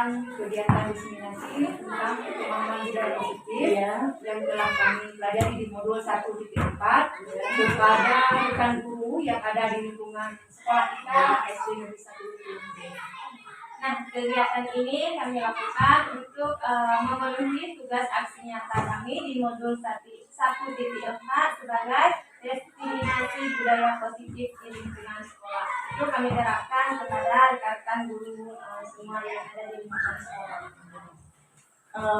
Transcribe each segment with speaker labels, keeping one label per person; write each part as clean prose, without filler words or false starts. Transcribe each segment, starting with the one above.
Speaker 1: melanjutkan kegiatan diseminasi tentang pemahaman budaya positif yang telah kami pelajari di modul 1.4 kepada rekan guru yang ada di lingkungan sekolah kita SD Negeri 1
Speaker 2: Nah, kegiatan ini kami lakukan untuk memenuhi tugas aksi nyata kami di modul 1.4 sebagai diseminasi budaya positif di lingkungan sekolah. Itu kami terapkan kepada rekan-rekan guru semua yang ada di lingkungan sekolah.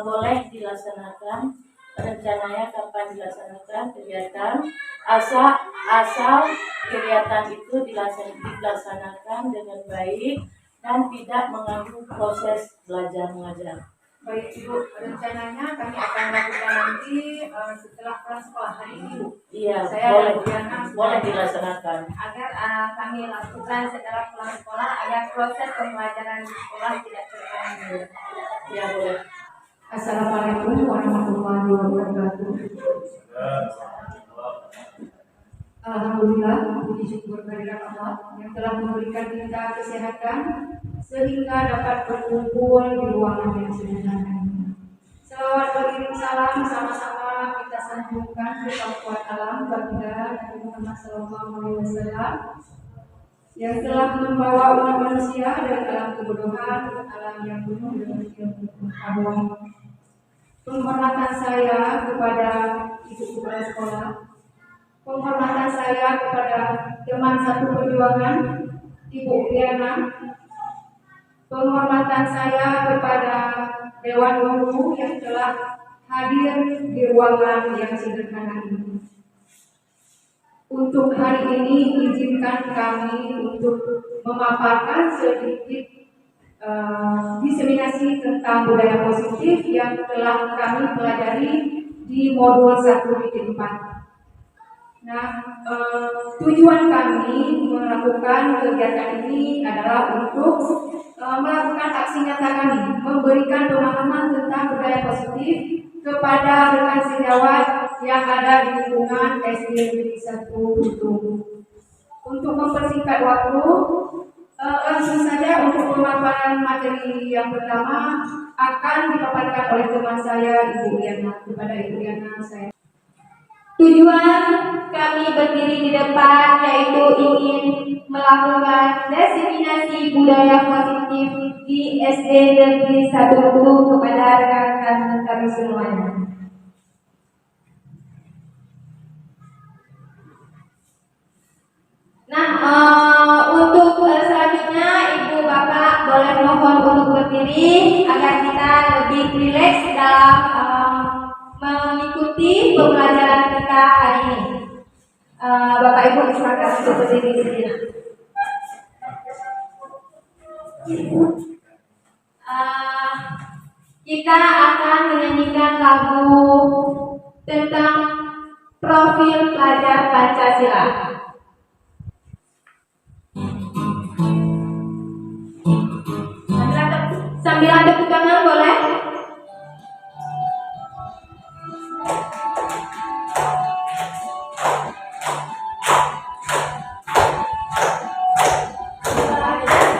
Speaker 3: Boleh dilaksanakan rencananya kapan dilaksanakan kegiatan asal kegiatan itu dilaksanakan dengan baik dan tidak mengganggu proses belajar mengajar.
Speaker 1: Baik Ibu, rencananya kami akan lakukan nanti setelah pulang sekolah hari ini Bu.
Speaker 3: Iya, boleh dilaksanakan.
Speaker 2: Agar kami lakukan setelah pulang sekolah agar proses pembelajaran di sekolah tidak terganggu.
Speaker 3: Ya boleh.
Speaker 1: Assalamualaikum warahmatullahi wabarakatuh. Alhamdulillah, puji syukur kehadirat Allah yang telah memberikan kita kesehatan sehingga dapat berkumpul di ruangan yang sederhana ini. Selawat beriring salam sama-sama kita sambungkan ke kuat alam baginda Nabi Muhammad SAW yang telah membawa umat manusia dari alam kebodohan ke alam yang penuh dengan ilmu pengetahuan. Penghormatan saya kepada ibu kepala sekolah, penghormatan saya kepada teman satu perjuangan Ibu Diana, penghormatan saya kepada Dewan Guru yang telah hadir di ruangan yang sederhana ini. Untuk hari ini izinkan kami untuk memaparkan sedikit diseminasi tentang budaya positif yang telah kami pelajari di modul 1.4. Nah, tujuan kami melakukan kegiatan ini adalah untuk melakukan aksi nyata kami, memberikan pemahaman tentang budaya positif kepada rekan sejawat yang ada di lingkungan SD Negeri 1 Bitung. Untuk mempersingkat waktu, langsung saja untuk pemaparan materi yang pertama akan dipaparkan oleh teman saya Ibu Yana. Kepada Ibu Yana saya.
Speaker 2: Tujuan kami berdiri di depan yaitu ingin melakukan diseminasi budaya positif di SD Negeri 1 Bitung kepada rekan-rekan kami semuanya. Nah, untuk selanjutnya Ibu Bapak boleh mohon untuk berdiri agar kita lebih rileks dalam mengikuti pembelajaran kita hari ini. Bapak Ibu silakan untuk berdiri di sini. Kita akan menyanyikan lagu tentang profil pelajar Pancasila. Sambil tepuk tangan boleh?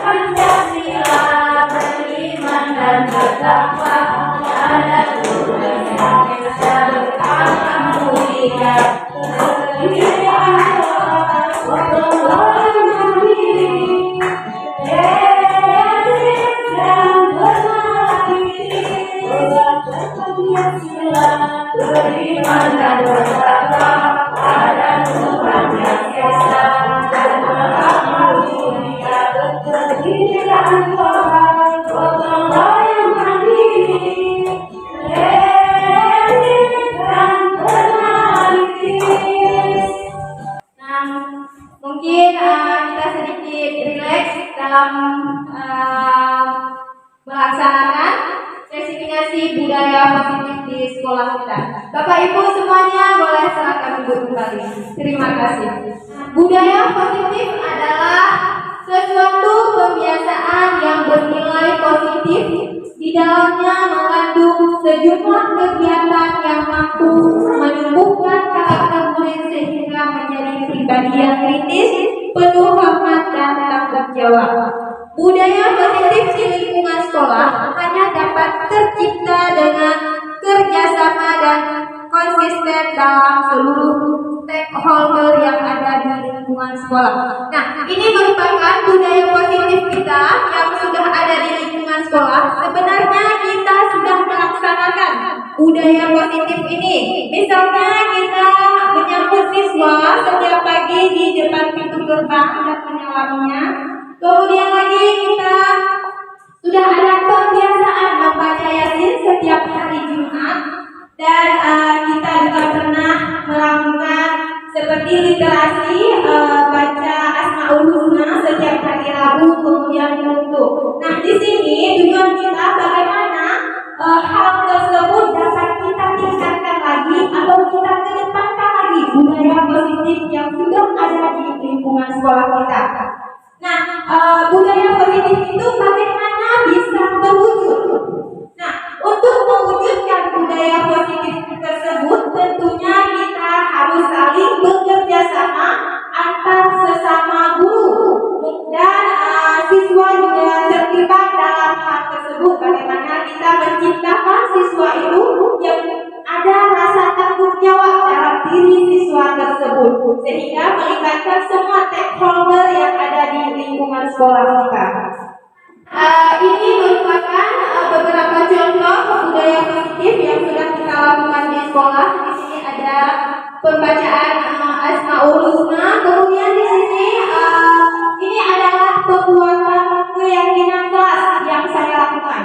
Speaker 2: Pancasila beriman dan bertakwa pada Tuhan Yang Esa akan mulia. Beriman dan bertakwa pada Tuhan Yang Esa dan akan mulia. Kegiatan Tuhan, Allah yang mandiri, dan bermanis. Nah, mungkin kita sedikit rileks dalam melaksanakan diseminasi budaya positif di sekolah kita. Bapak Ibu semuanya boleh silakan duduk kembali. Terima kasih. Budaya positif adalah sesuatu kebiasaan yang bernilai positif, di dalamnya mengandung sejumlah kegiatan yang mampu menumbuhkan karakter murid sehingga menjadi pribadi yang kritis, penuh hormat dan tanggung jawab. Budaya positif di lingkungan sekolah konsep dalam seluruh stakeholder yang ada di lingkungan sekolah. Nah, ini merupakan budaya positif kita yang sudah ada di lingkungan sekolah. Sebenarnya kita sudah melaksanakan budaya positif ini. Misalnya kita menyambut siswa setiap pagi di depan pintu gerbang dan menyalaminya. Kemudian lagi kita sudah ada kebiasaan membaca Yasin setiap hari Jumat, dan kita juga pernah melakukan seperti literasi baca Asmaul Husna setiap hari Rabu kemudian untuk. Nah, di sini tujuan kita bagaimana hal tersebut dapat kita tingkatkan lagi atau kita kedepankan lagi budaya positif yang sudah ada di lingkungan sekolah kita. Nah, budaya positif itu bagaimana bisa terwujud? Nah, untuk mewujudkan budaya positif tersebut tentunya kita harus saling bekerja sama antar sesama guru dan siswa juga terlibat dalam hal tersebut. Bagaimana kita menciptakan siswa itu yang ada rasa tanggung jawab dalam diri siswa tersebut sehingga melibatkan semua stakeholder yang ada di lingkungan sekolah kita. Ini merupakan beberapa contoh budaya positif yang sudah kita lakukan di sekolah. Di sini ada pembacaan Asmaul Husna, kemudian di sini ini adalah pembuatan keyakinan kelas yang saya lakukan.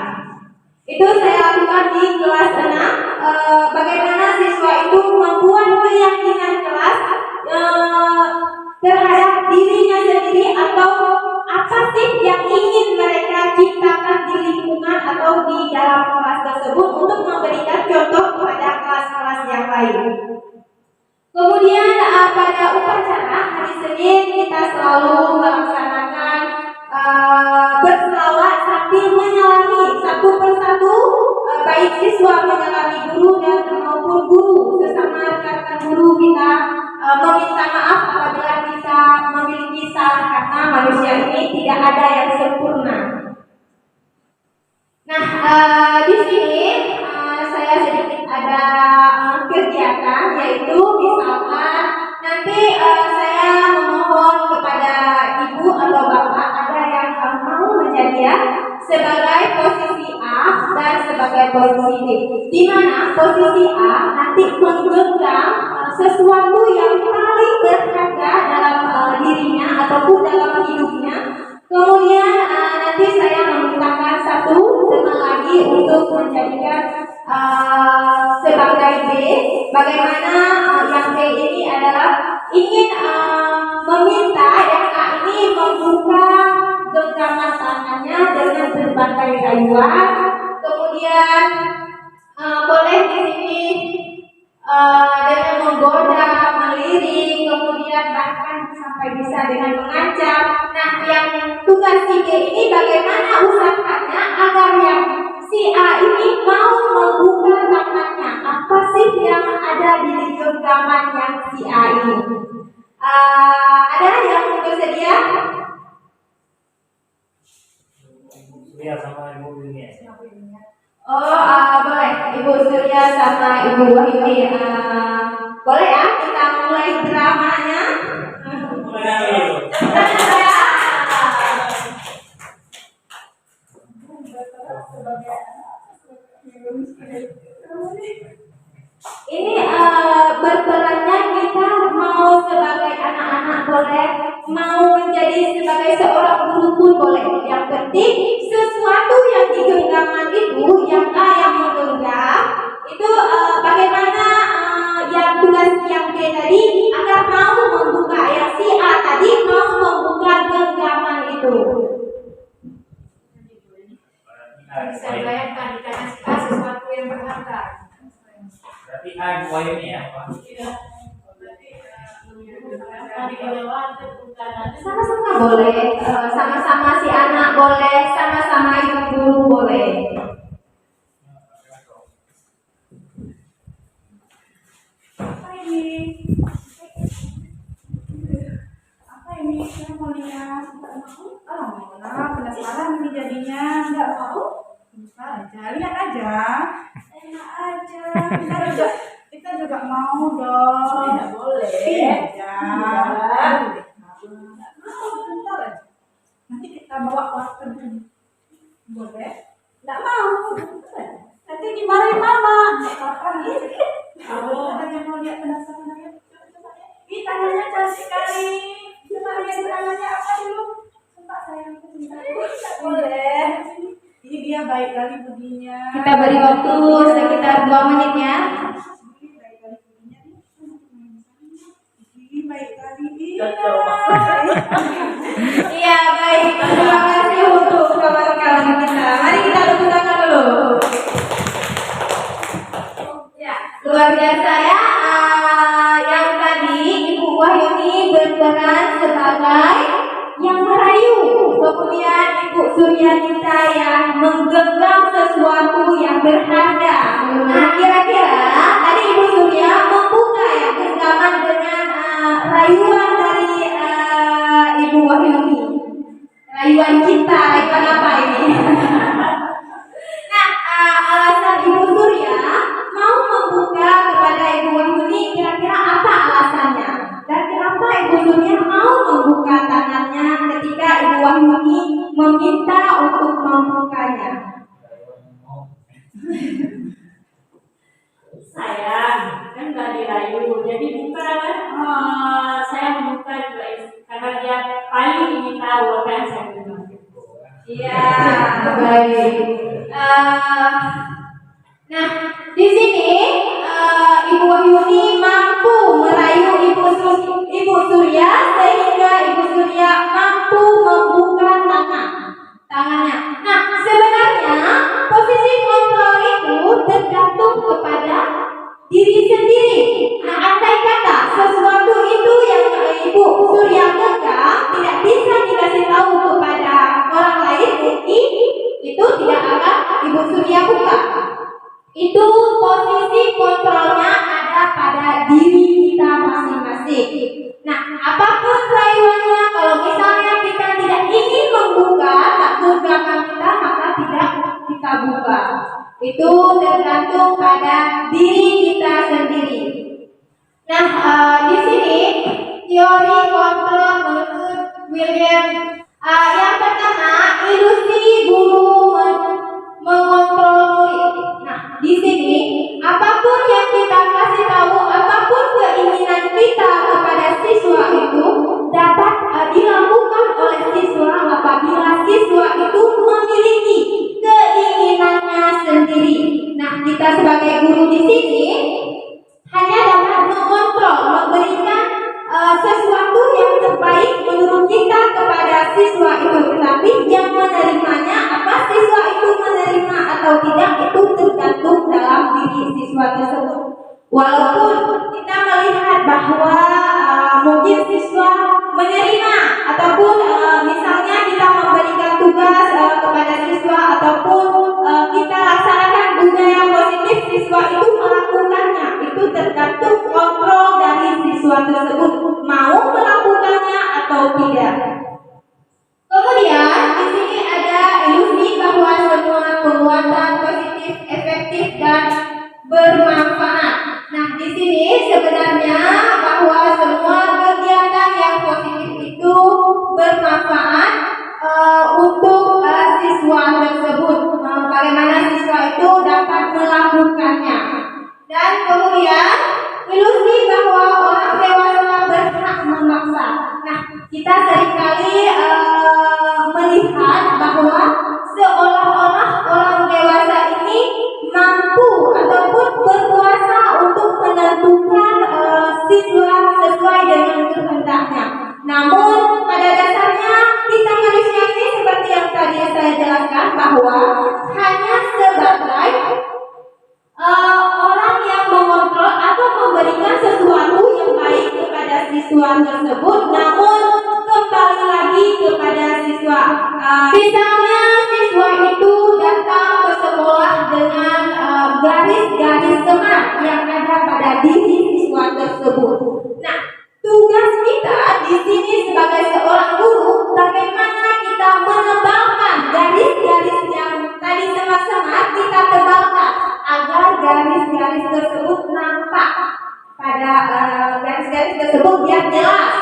Speaker 2: Itu saya lakukan di kelas 6. Bagaimana siswa itu membuat keyakinan kelas terhadap dirinya sendiri atau apa sih yang ingin mereka ciptakan di lingkungan atau di dalam kelas tersebut untuk memberikan contoh kepada kelas-kelas yang lain. Kemudian pada upacara hari Senin kita selalu melaksanakan berselawat sambil menyalami satu persatu, baik siswa menyalami guru dan maupun guru sesama rekan guru kita meminta maaf apabila kita memiliki salah karena manusia ini tidak ada yang sempurna. Nah, di sini saya sedikit ada kegiatan, yaitu misalkan nanti saya memohon kepada ibu atau bapak ada yang mau menjadi ya sebagai posisi A dan sebagai posisi B, di mana posisi A nanti menggenggam sesuatu yang paling berharga dalam dirinya ataupun dalam hidupnya. Kemudian nanti saya memintakan satu teman lagi untuk menjadikan sebagai B. Bagaimana yang B ini adalah ingin meminta yang A ini membuka genggaman tangannya dengan berbagai rayuan. Kemudian boleh di sini dengan menggoda, melirik, kemudian bahkan sampai bisa dengan mengancam. Nah, yang tugas si B ini bagaimana usahanya agar yang si A ini mau membuka tangannya. Apa sih yang ada di genggaman yang si A ini? Ada yang bersedia?
Speaker 4: Surya sama Ibu Wini.
Speaker 2: Boleh Ibu Surya sama Ibu Wini. Boleh ya kita mulai dramanya. Ini berperannya kita mau sebagai anak-anak boleh, mau menjadi sebagai seorang guru pun boleh. Yang penting sesuatu yang digenggaman itu, yang A yang menggenggam itu bagaimana yang tugas yang B tadi agar mau membuka, yang si A tadi mau membuka genggaman itu.
Speaker 1: Bisa bayangkan dikasih si A sesuatu yang berharga.
Speaker 4: Berarti A yang poinnya ya, Pak?
Speaker 2: Sama-sama boleh, sama-sama si anak boleh, sama-sama ibu guru boleh.
Speaker 1: Apa ini? Saya mau lihat. Penasaran ini jadinya. Nggak mau? Bisa aja, lihat aja. Enak aja. Kita juga juga mau dong.
Speaker 3: Tidak boleh.
Speaker 1: Iya.
Speaker 3: Tidak.
Speaker 1: Bentar aja. Nanti kita bawa water dulu. Boleh? Nggak mau. Bentar aja. Nanti dimarahin mama. Nggak apa-apa nih. Kalau hanya mau lihat penasaran ya. Coba ya. Ih, tangannya cantik sekali. Coba lihat tangannya apa dulu. Coba sayang. Nggak boleh. Ini dia baik kali budinya.
Speaker 2: Kita beri waktu sekitar 2 menit ya.
Speaker 1: Ini baik kali.
Speaker 2: Iya baik, terima kasih untuk kawan-kawan kita. Mari kita tepuk tangan dulu. Ya, luar biasa ya. Yang tadi Ibu Wahyuni berperan sebagai yang merayu. Kemudian Ibu Suryanita yang menggenggam sesuatu yang berharga. Nah, kira-kira tadi Ibu Surya membuka ya genggaman dengan rayuan dari Ibu Wahyuni. Rayuan cinta, rayuan apa ini? Nah, alasan Ibu Surya mau membuka kepada Ibu Wahyuni kira-kira apa alasannya? Dan kenapa Ibu Surya mau membuka tangannya ketika Ibu Wahyuni meminta untuk membukanya?
Speaker 3: Sayang, kan nggak dirayu, jadi buka kan. Saya membuka juga karena dia paling ingin tahu apa yang saya bilang.
Speaker 2: Iya, baik. Nah, di sini Ibu Wahyuni mampu merayu Ibu Surya sehingga Ibu Surya mampu membuka tangannya. Nah, sebenarnya posisi kontrol itu tergantung kepada diri sendiri. Nah, andai kata sesuatu itu yang Ibu Surya genggam tidak bisa dikasih tahu kepada orang lain, mungkin itu tidak akan Ibu Surya buka. Itu posisi kontrolnya ada pada diri kita masing-masing. Nah, apapun rayuannya, kalau misalnya kita tidak ingin membuka genggaman kita, maka tidak kita buka. Itu tergantung pada diri kita sendiri. Nah, di sini teori kontrol menurut William yang pertama, ilusi guru mengontrol murid. Nah, di sini apapun yang kita kasih tahu, apapun keinginan kita kepada siswa itu dapat dilakukan oleh siswa apabila siswa itu memiliki keinginannya sendiri. Nah, kita sebagai guru di sini hanya dapat mengontrol, memberikan sesuatu yang terbaik menurut kita kepada siswa itu, tetapi yang menerimanya, apa siswa itu menerima atau tidak, itu tergantung dalam diri siswa tersebut. Walaupun kita melihat bahwa mungkin siswa menerima ataupun misalnya kita memberikan tugas kepada siswa ataupun kita laksanakan budaya positif, siswa itu melakukannya, itu tergantung kontrol dari siswa tersebut mau melakukannya atau tidak. Kemudian di sini ada ilusi bahwa semua perbuatan positif, efektif dan bermanfaat. Nah, di sini sebenarnya bahwa semua kegiatan yang positif itu bermanfaat untuk siswa tersebut. Bagaimana siswa itu dapat melakukannya. Dan kemudian ilusi bahwa orang dewasa berhak memaksa. Nah, kita seringkali melihat bahwa seolah-olah orang dewasa ini mampu ataupun berkuasa untuk menentukan siswa sesuai dengan kehendaknya. Namun pada dasarnya kita manusia ini seperti yang tadi saya jelaskan bahwa hanya sebagai orang yang mengontrol atau memberikan sesuatu yang baik kepada siswa tersebut, namun kembali lagi kepada siswa. Misalnya siswa itu datang ke sekolah dengan garis-garis semak yang ada pada diri siswa tersebut. Nah, tugas kita di sini sebagai seorang guru, bagaimana kita menebalkan garis-garis yang tadi semak-semak kita tebalkan agar garis-garis tersebut nampak garis-garis tersebut biar jelas.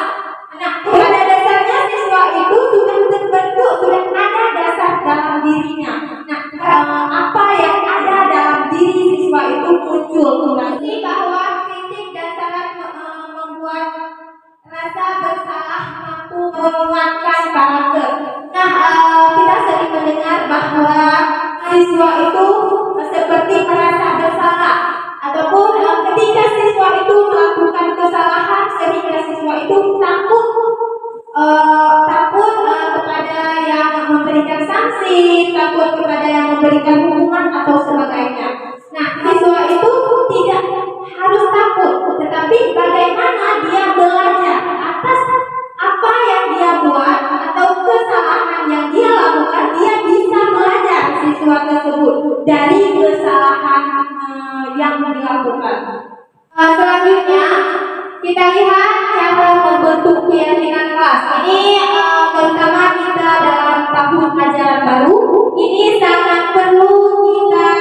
Speaker 2: Nah, pada dasarnya siswa itu sudah terbentuk, sudah ada dasar dalam dirinya. Nah, apa yang ada dalam diri siswa itu muncul kembali bahwa kritik dan saran membuat rasa bersalah mampu menguatkan karakter. Nah, kita sering mendengar bahwa siswa itu seperti merasa bersalah, ataupun ketika siswa itu melakukan kesalahan sehingga siswa itu takut kepada yang memberikan sanksi, takut kepada yang memberikan hukuman atau sebagainya. Nah, siswa itu tidak harus takut, tetapi bagaimana dia belajar atas apa yang dia buat atau kesalahan yang dia lakukan, dia bisa belajar siswa tersebut dari kesalahan yang dilakukan. Selanjutnya kita lihat cara membentuk keyakinan kelas. Ini terutama kita dalam tahun ajaran baru, ini sangat perlu kita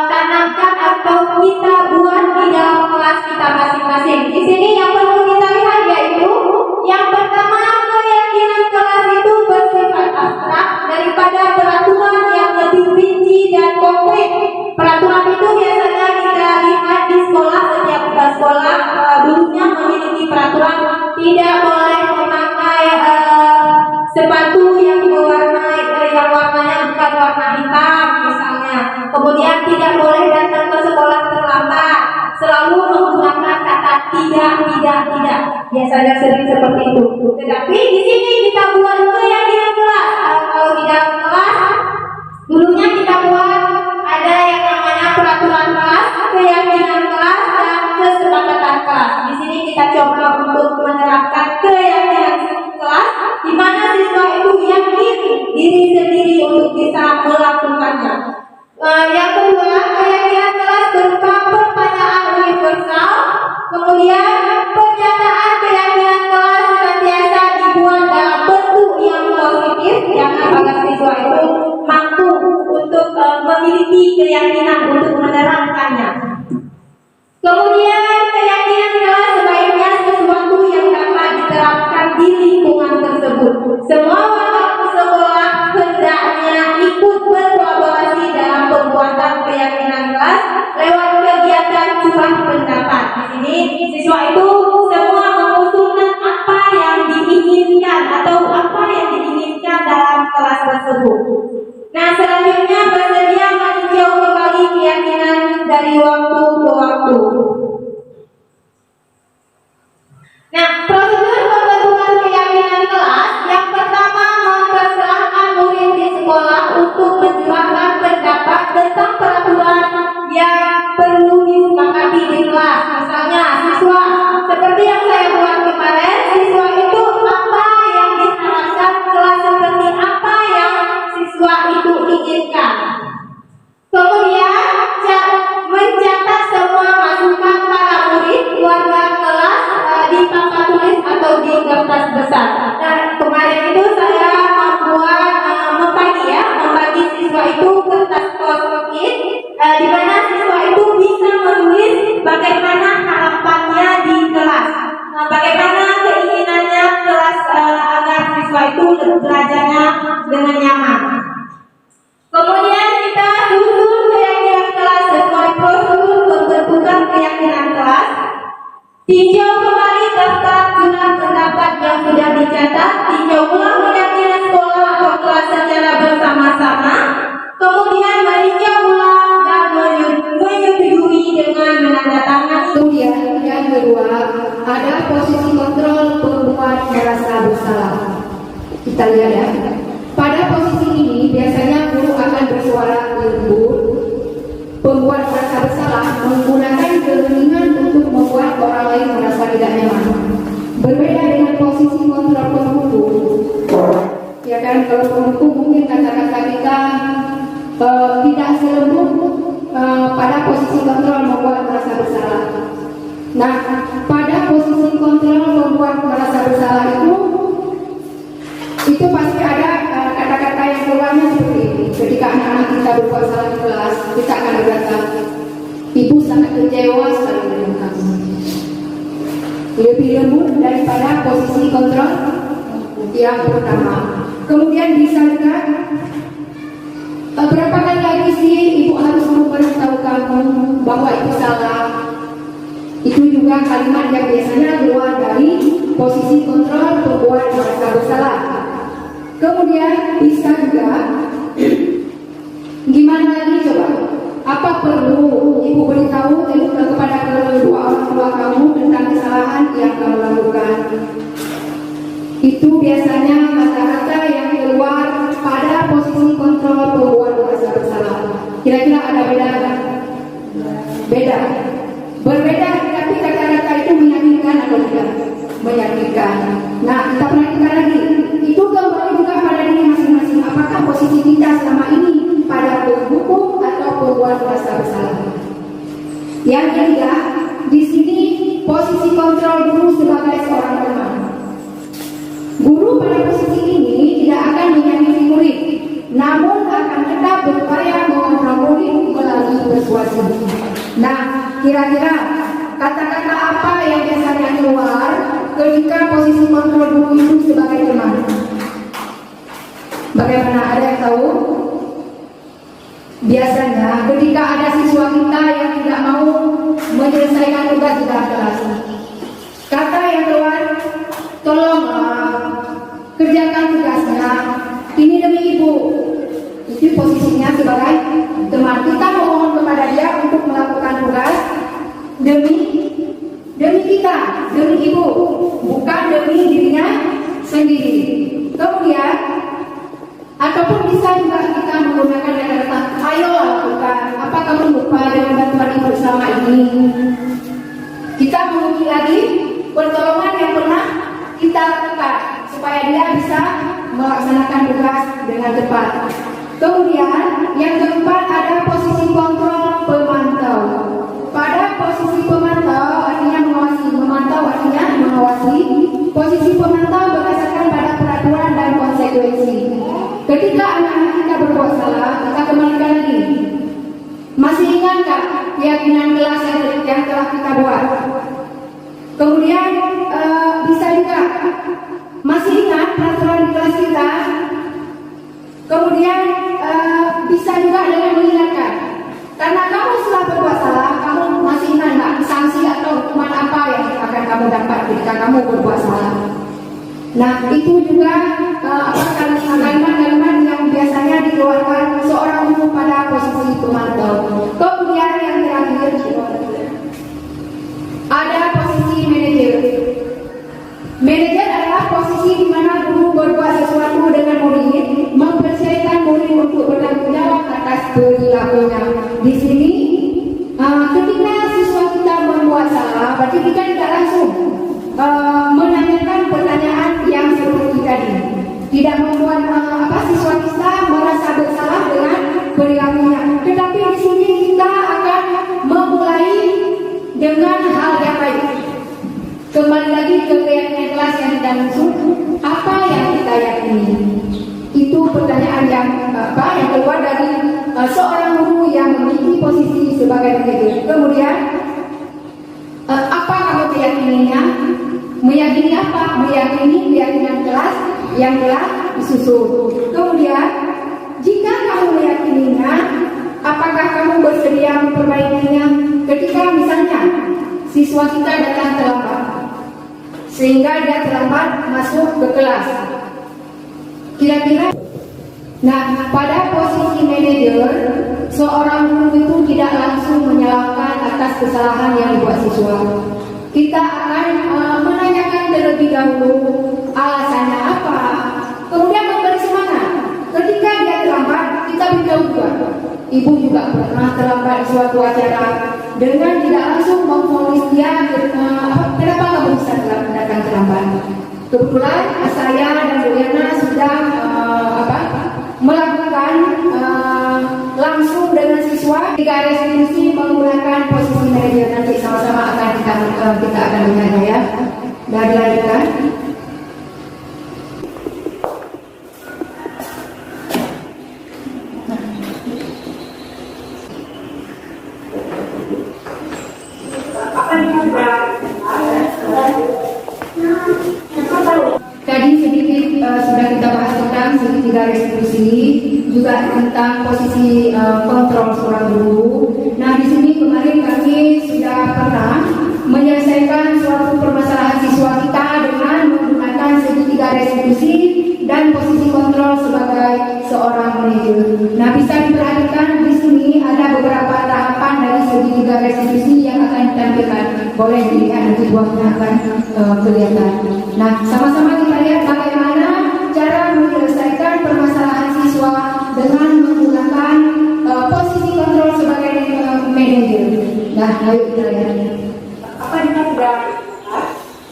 Speaker 2: tanamkan atau kita buat di dalam kelas kita masing-masing. Di sini yang perlu kita lihat yaitu yang pertama, keyakinan kelas itu bersifat abstrak daripada peraturan yang lebih rinci dan konkret. Peraturan itu biasanya kita lihat di sekolah, setiap sekolah dulunya memiliki peraturan tidak boleh memakai sepatu yang warnanya bukan warna hitam misalnya. Kemudian tidak boleh datang ke sekolah terlambat. Selalu menggunakan kata tidak. Biasanya sering seperti itu. Tetapi di sini kita buat keyakinan kelas. Kalau di dalam kelas dulunya kita buat ada yang namanya peraturan kelas, keyakinan kelas, dan kesepakatan kelas. Di sini kita coba untuk menerapkan keyakinan kelas, di mana siswa itu yakin diri sendiri untuk bisa melakukannya. Yang kedua, keyakinan kelas berupa pertanyaan universal. Kemudian pernyataan keyakinan kelas senantiasa dibuat dalam bentuk yang positif, karena agar siswa itu mampu untuk memiliki keyakinan untuk menerapkannya. Kemudian keyakinan kelas sebaiknya sesuatu yang dapat diterapkan di lingkungan tersebut. Semua warga sekolah hendaknya ikut berkolaborasi dalam pembuatan keyakinan kelas lewat kegiatan curah pendapat. Di sini siswa itu semua mengusulkan apa yang diinginkan atau apa yang diinginkan dalam kelas tersebut. Nah, selanjutnya bersedia meninjau kembali keyakinan dari waktu ke waktu. Nah, prosedur pembentukan keyakinan kelas yang pertama, mempersilahkan murid di sekolah untuk mencurahkan pendapat tentang peraturan yang perlu disepakati di kelas. Misalnya, siswa seperti yang saya buat kemarin, siswa itu apa yang diharapkan kelas, seperti apa yang siswa itu inginkan. Kemudian mencatat semua masukan para murid warga kelas di papan tulis atau di kertas besar. Nah, kemarin itu saya membagi siswa itu kertas post-it, di mana siswa itu bisa menulis bagaimana harapannya di kelas. Nah, bagaimana keinginannya kelas agar siswa itu belajarnya dengan nyaman. Kemudian kita susun keyakinan kelas sesuai prosedur pembentukan keyakinan kelas. Tinjau kembali daftar jurnal pendapat yang sudah dicatat. Tinjau ulang keyakinan sekolah atau kelas secara bersama-sama. Kemudian meninjau ulang dan menyetujui dengan menandatangani.
Speaker 1: Kemudian yang kedua, ada posisi kontrol pembuat merasa bersalah. Kita lihat ya. Pada posisi ini biasanya guru akan bersuara lembut. Pembuat merasa bersalah menggunakan keheningan untuk membuat orang lain merasa tidak nyaman. Berbeda dengan posisi kontrol penghukum. Ya kan, kalau penghukum mungkin kata-kata kita tidak selembut pada posisi kontrol membuat merasa bersalah. Nah, pada posisi kontrol membuat merasa bersalah itu pasti ada kata-kata yang keluarnya seperti ini. Ketika anak-anak kita berbuat salah di kelas, kita akan berkata, ibu sangat kecewa sekali dengan kamu. lebih lembut daripada posisi kontrol yang pertama. Kemudian bisa juga berapa kali lagi sih ibu harus memberitahu kamu bahwa itu salah. Itu juga kalimat yang biasanya keluar dari posisi kontrol pembuat merasa bersalah. Kemudian bisa juga gimana lagi coba? Apa perlu ibu beritahu kepada kedua orang tua kamu tentang kesalahan yang kamu lakukan? Itu biasanya kata-kata yang keluar pada posisi kontrol pembuat merasa bersalah. Kira-kira ada beda nggak? Beda. Berbeda, tapi kata-kata itu meyakinkan atau tidak? Meyakinkan. Nah, kita perhatikan lagi. Itu kembali juga pada diri masing-masing. Apakah posisi kita selama ini pada penghukum atau pembuat merasa bersalah? Yang ketiga, di sini posisi kontrol guru sebagai seorang teman. Guru pada posisi ini tidak akan menyakiti murid, namun akan tetap berupaya mengontrol murid melalui persuasi. Nah, kira-kira kata-kata apa yang biasanya keluar ketika posisi kontrol guru itu sebagai teman? Bagaimana, ada yang tahu? Biasanya ketika ada siswa kita yang tidak mau menyelesaikan tugas di dalam kelas, kata yang keluar, tolonglah kerjakan tugasnya, ini demi ibu. Itu posisinya sebagai teman. Kita memohon kepada dia untuk melakukan tugas demi kita, demi ibu, bukan demi dirinya sendiri. Kemudian ataupun bisa juga kita menggunakan kata-kata, ayo lakukan. Apa kamu lupa dengan bantuan ibu selama ini? Kita menguji lagi pertolongan yang pernah kita lakukan supaya dia bisa melaksanakan tugas dengan tepat. Kemudian yang keempat ada posisi kontrol pemantau. Pada posisi pemantau artinya mengawasi, memantau artinya mengawasi. Posisi pemantau berdasarkan pada peraturan dan konsekuensi. Ketika anak-anak kita berbuat salah, kita kembalikan lagi. Masih ingatkah keyakinan kelas yang telah kita buat? Kemudian bisa juga masih ingat peraturan di kelas kita. Kemudian bisa juga dengan mengingatkan, karena kamu setelah berbuat salah, kamu masih ingat nggak sanksi atau hukuman apa yang akan kamu dapat ketika kamu berbuat salah? Nah, itu juga kalimat-kalimat yang biasanya dikeluarkan seorang guru pada posisi pemantau. Kemudian yang terakhir ada posisi manajer. Manajer adalah posisi di mana guru berbuat sesuatu dengan murid, mempercayakan murid untuk bertanggung jawab atas perilakunya. Di sini, ketika siswa kita membuat salah, berarti kita tidak langsung menanyakan pertanyaan yang seperti tadi. Tidak membuat siswa kita merasa bersalah dengan perilakunya. Tetapi di sini kita akan memulai dengan hal yang baik. Kembali lagi ke keyakinan kelas yang kita maksud, apa yang kita yakini? Itu pertanyaan yang keluar dari seorang guru yang memiliki posisi sebagai manajer. Kemudian apa kamu keyakininya? Meyakini apa? Meyakini keyakinan kelas yang telah disusun. Kemudian jika kamu meyakininya, apakah kamu bersedia memperbaikinya? Ketika misalnya siswa kita datang terlambat, sehingga dia terlambat masuk ke kelas, kira-kira, nah pada posisi manajer, seorang guru itu tidak langsung menyalahkan atas kesalahan yang dibuat siswa. Kita akan menanyakan terlebih dahulu alasannya apa, kemudian memberi semangat. Ketika dia terlambat, kita beritahu juga, ibu juga pernah terlambat di suatu acara, dengan tidak langsung memfonis dia, kenapa kamu bisa datang terlambat? Kebetulan saya dan Bu Yana sudah melakukan langsung dengan siswa 3 restitusi menggunakan posisi manajer. Nanti sama-sama akan kita akan lihatnya ya. Dan dilanjutkan.
Speaker 3: Apa yang sudah
Speaker 1: Tadi sedikit sudah kita bahas tentang segitiga restitusi, juga tentang posisi kontrol seorang guru. Nah, di sini kemarin kami sudah pernah menyelesaikan suatu permasalahan siswa kita dengan menggunakan segitiga restitusi dan posisi kontrol sebagai seorang manajer. Nah, bisa diperhatikan di sini ada beberapa tahapan dari segitiga restitusi yang akan ditampilkan. Boleh dilihat nanti buahnya akan kelihatan. Nah, sama-sama kita lihat bagaimana cara menyelesaikan permasalahan siswa dengan menggunakan posisi kontrol sebagai manajer. Nah, ayo kita lihat.
Speaker 5: Apa kita sudah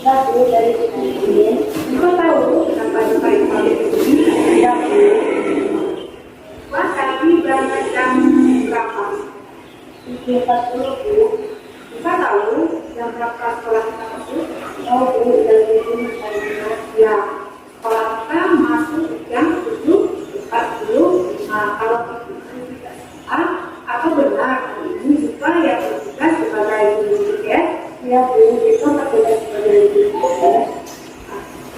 Speaker 5: lalu dari ini? Kau tahu kenapa kita itu tidak Wah, tadi berangkat jam berapa? 7.40 Bu. Kita tahu jam berapa sekolah kita masuk? Oh Bu, jam 7.40. Ya, sekolah kita masuk jam 7.40. Nah, kalau itu tidak salah, apa benar ini juga yang bertugas sebagai guru ya? Ya Bu, itu bertugas sebagai guru ya.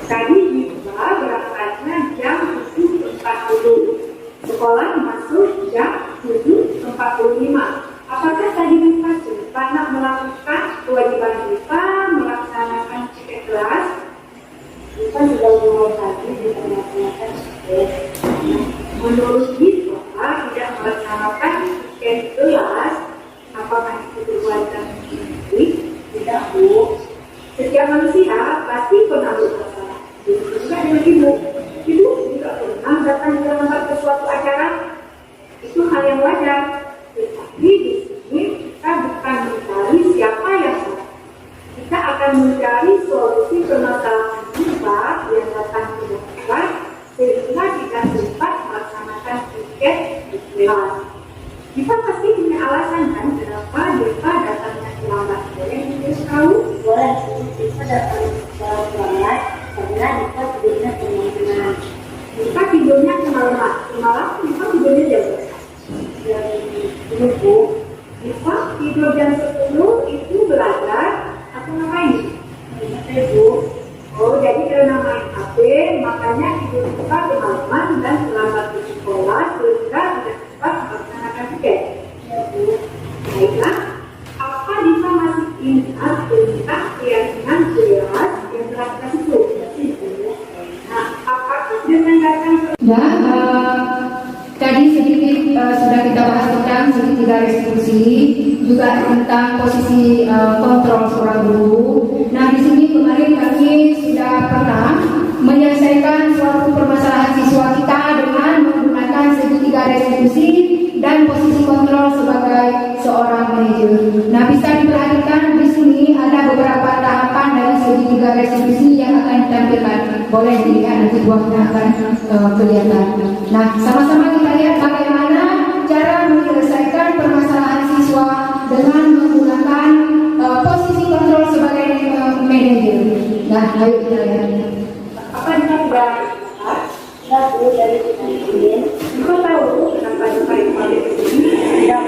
Speaker 5: Tadi juga berangkatnya jam 7.40. Sekolah masuk jam 7.45. Apakah tadi kita sempat melakukan kewajiban kita melaksanakan cek kelas? Kita sudah mulai tadi kita melaksanakan cek. Menurut kita tidak melaksanakan cek kelas, apakah itu perbuatan sendiri? Tidak Bu. Setiap manusia pasti pernah berbuat salah. Juga dengan ibu. Ibu juga pernah datang terlambat ke suatu acara. Itu hal yang wajar. Tetapi di sini kita bukan mencari siapa yang salah. Kita akan mencari solusi permasalahan kita yang datang tidak tepat sehingga kita sempat melaksanakan tiket di kelas. Kita pasti punya alasan kan kenapa kita datangnya terlambat. Boleh kita tahu? Boleh. Kita datang terlambat karena kita tidurnya kemalaman. Kita tidurnya kemalaman. Semalam kita tidurnya jam berapa? Jam 10 Bu. Kita tidur jam 10 itu belajar atau ngapain? Main Bu. Oh, jadi karena main HP, makanya tidur kita kemalaman dan terlambat di sekolah sehingga tidak sempat melaksanakan tiket. Ya Bu. Baiklah. Apa Diva masih ingat tentang keyakinan jelas yang telah kita sebut? Nah, apakah dengan datang
Speaker 1: Ya, tadi sedikit sudah kita bahas tentang segitiga restitusi, juga tentang posisi kontrol seorang guru. Nah, di sini kemarin kami sudah pernah menyelesaikan suatu permasalahan siswa kita dengan menggunakan segitiga restitusi dan posisi kontrol sebagai seorang manajer. Nah, bisa diperhatikan di sini ada beberapa tahapan dari segitiga restitusi yang akan ditampilkan. Boleh dilihat nanti buahnya akan kelihatan. Nah, sama-sama kita lihat bagaimana cara menyelesaikan permasalahan siswa dengan menggunakan posisi kontrol sebagai manajer. Nah, ayo kita lihat.
Speaker 5: apa kita sudah lalu dari ini? Kau tahu kenapa kita itu tidak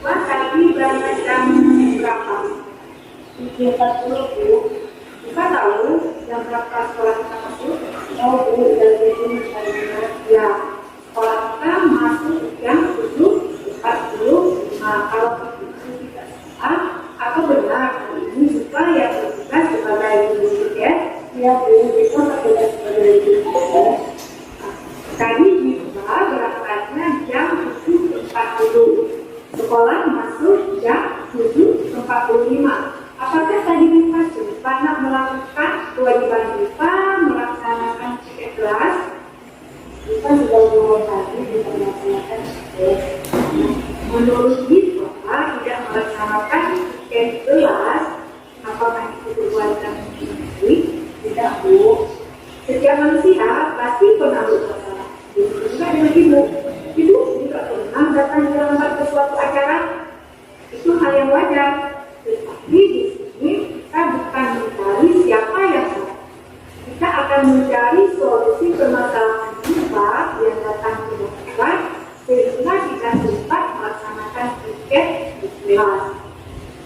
Speaker 5: Wah, tadi berangkat jam berapa? 7.40 Bu. Kita tahu jam berapa sekolah kita masuk? Oh Bu, jam 7.40. Ya, sekolah kita masuk jam 7.40. Nah, kalau itu tidak salah, apa benar ini juga yang bertugas sebagai guru ya? Ya Bu, itu bertugas sebagai guru ya. Tadi juga berangkatnya jam 7.40. Sekolah masuk jam 7.45. Apakah tadi kita sempat melakukan kewajiban kita melaksanakan cek kelas? Kita sudah mulai tadi kita melaksanakan cek. Menurut kita tidak melaksanakan cek kelas, apakah itu perbuatan sendiri? Tidak Bu. Setiap manusia pasti pernah berbuat salah. Juga dengan ibu. Ibu juga pernah datang terlambat ke suatu acara. Itu hal yang wajar. Tetapi di sini kita bukan mencari siapa yang salah. Kita akan mencari solusi permasalahan kita yang datang tidak tepat sehingga kita sempat melaksanakan tiket di kelas.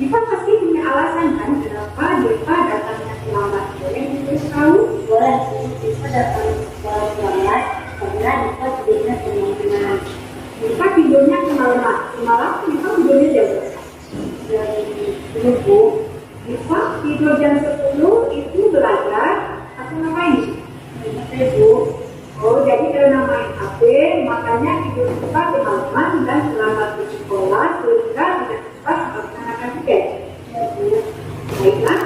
Speaker 5: Kita pasti punya alasan kan kenapa Diva datangnya terlambat. Boleh ditulis tahu?
Speaker 6: Boleh, Diva datang sekolah terlambat karena Diva tidurnya kemalaman.
Speaker 5: Diva tidurnya kemalaman. Semalam Diva tidurnya jam berapa?
Speaker 6: Jam 10.
Speaker 5: Diva tidur jam 10 itu belajar atau ngapain?
Speaker 6: Ibu,
Speaker 5: Oh, jadi karena main HP, makanya tidur Diva kemalaman dan terlambat ke sekolah sehingga tidak sempat melaksanakan tugas. Baiklah,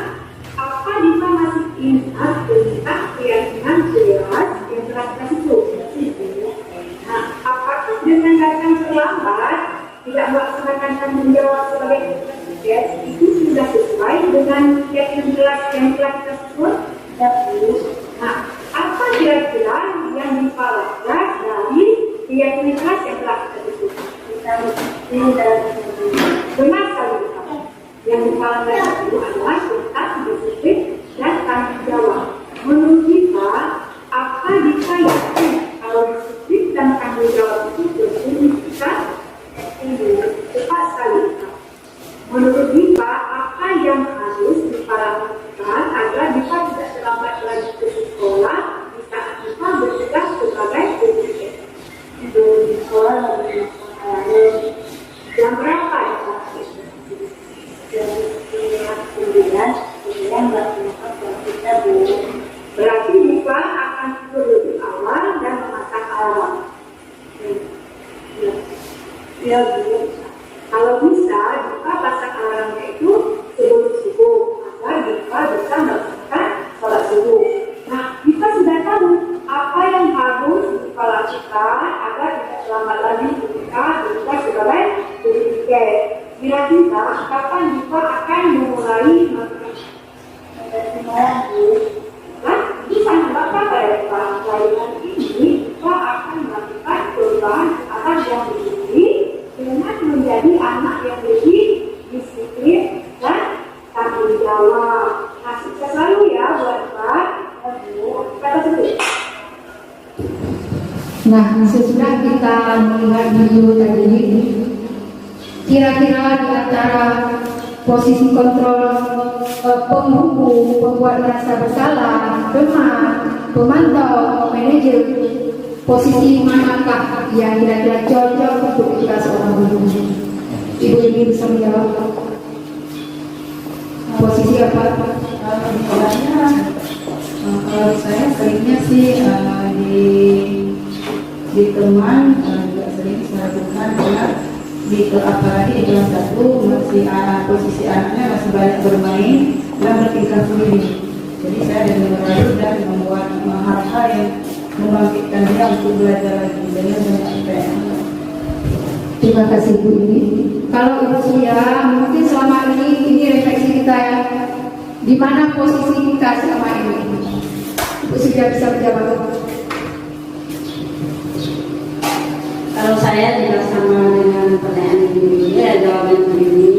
Speaker 5: apa Diva masih ingat tentang keyakinan jelas yang telah kita sebut? Nah, apakah dengan datang terlambat tidak melaksanakan tanggung jawab sebagai tugas itu sudah sesuai dengan keyakinan jelas yang telah kita sebut? Nah, apa kira-kira yang Diva lakukan dari keyakinan jelas yang telah kita sebut?
Speaker 6: kita mesti dan
Speaker 5: Benar sekali Diva. Yang Diva lakukan itu adalah tentang disiplin dan tanggung jawab. Menurut Diva, apa Diva yakin kalau disiplin dan tanggung jawab itu berfungsi? Tepat sekali Diva. Menurut Diva, apa yang harus Diva lakukan agar Diva tidak terlambat lagi ke sekolah di saat Diva bertugas sebagai guru?
Speaker 6: itu di sekolah lagi melakukan
Speaker 5: Jam berapa Diva?
Speaker 6: jam 9, kemudian melakukan kalau kita belum
Speaker 5: Berarti Diva akan tidur lebih awal dan memasang alarm.
Speaker 6: ya belum
Speaker 5: Kalau bisa, Diva pasang alarmnya itu sebelum subuh agar Diva bisa melakukan sholat subuh. Nah, Diva sudah tahu apa yang harus Diva lakukan agar tidak terlambat lagi ketika Diva sebagai guru tiket. Kira-kira kapan Diva akan memulai melakukan
Speaker 6: semalam Bu.
Speaker 5: Nah, itu sangat bapak pada Diva. Mulai hari ini, Diva akan melakukan perubahan atas yang begini dengan menjadi anak yang lebih disiplin dan tanggung jawab. Nah, sukses selalu ya buat Diva. Kata sebut.
Speaker 1: Nah, sesudah kita melihat video tadi, kira-kira di antara posisi kontrol penghukum, pembuat merasa bersalah, teman, pemantau, manajer, posisi manakah yang kira-kira cocok untuk kita seorang guru? Ibu ini bisa menjawab. Posisi apa?
Speaker 7: Kalau saya seringnya sih di teman juga sering saya lakukan karena apalagi di kelas 1 masih posisi anaknya masih banyak bermain dan bertingkah sendiri. Jadi saya dari mulai dan membuat hal-hal yang membangkitkan dia untuk belajar lagi dengan banyak IPS.
Speaker 1: Terima kasih Bu ini. Kalau Ibu Surya, mungkin selama ini refleksi kita ya, di mana posisi kita selama ini? Ibu Surya bisa menjawab.
Speaker 3: Kalau saya juga sama dengan pertanyaan ibu ini, ya jawaban ibu ini,